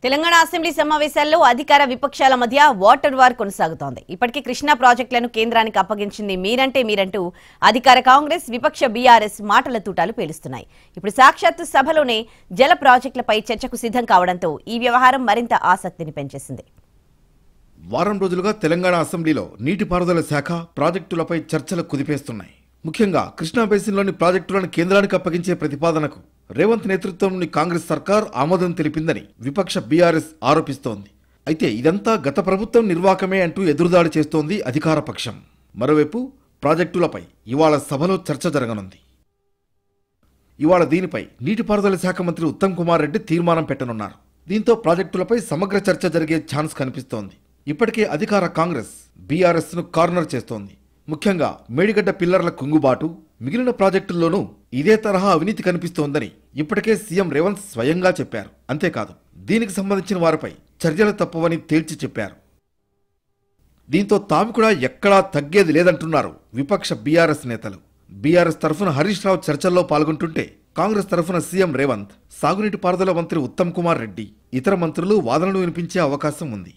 Telangana assembly సమావేశాల్లో అధికార విపక్షాల మధ్య వాటర్ వార్ కొనసాగుతోంది. ఇప్పటికే కృష్ణా ప్రాజెక్టులను కేంద్రానికి అప్పగించింది మీరంటూ అధికార కాంగ్రెస్ విపక్ష బీఆర్ఎస్ మాటల తూటాలు పేలుస్తున్నాయి. ఇప్పుడు సాక్షాత్తు సభలోనే జల ప్రాజెక్టులపై చర్చకు సిద్ధం కావడంతో ఈ వ్యవహారం మరింత ఆసక్తిని పెంచేసింది. వారం రోజులుగా తెలంగాణ అసెంబ్లీలో నీటిపారుదల శాఖ ప్రాజెక్టులపై చర్చలు కుదిపేస్తున్నాయి. ముఖ్యంగా కృష్ణా బేసిన్లోని ప్రాజెక్టులను కేంద్రానికి అప్పగించే ప్రతిపాదనకు రేవంత్ నేతృత్వంలోని కాంగ్రెస్ సర్కార్ ఆమోదం తెలిపిందని విపక్ష బీఆర్ఎస్ ఆరోపిస్తోంది. అయితే ఇదంతా గత ప్రభుత్వం నిర్వాకమే అంటూ ఎదురుదాడి చేస్తోంది అధికార పక్షం. మరోవైపు ప్రాజెక్టులపై ఇవాళ సభలో చర్చ జరగనుంది. ఇవాళ దీనిపై నీటిపారుదల శాఖ మంత్రి ఉత్తమ్ కుమార్ రెడ్డి తీర్మానం పెట్టనున్నారు. దీంతో ప్రాజెక్టులపై సమగ్ర చర్చ జరిగే ఛాన్స్ కనిపిస్తోంది. ఇప్పటికే అధికార కాంగ్రెస్ బీఆర్ఎస్ ను కార్నర్ చేస్తోంది. ముఖ్యంగా మేడిగడ్డ పిల్లర్ల కుంగుబాటు, మిగిలిన ప్రాజెక్టుల్లోనూ ఇదే తరహా అవినీతి కనిపిస్తోందని ఇప్పటికే సీఎం రేవంత్ స్వయంగా చెప్పారు. అంతేకాదు దీనికి సంబంధించిన వారిపై చర్యలు తప్పవని తేల్చి చెప్పారు. దీంతో తాము కూడా ఎక్కడా తగ్గేది లేదంటున్నారు విపక్ష బీఆర్ఎస్ నేతలు. బీఆర్ఎస్ తరఫున హరీష్ రావు చర్చల్లో పాల్గొంటుంటే కాంగ్రెస్ తరఫున సీఎం రేవంత్, సాగునీటి పారుదల మంత్రి ఉత్తమ్ కుమార్ రెడ్డి, ఇతర మంత్రులు వాదనలు వినిపించే అవకాశం ఉంది.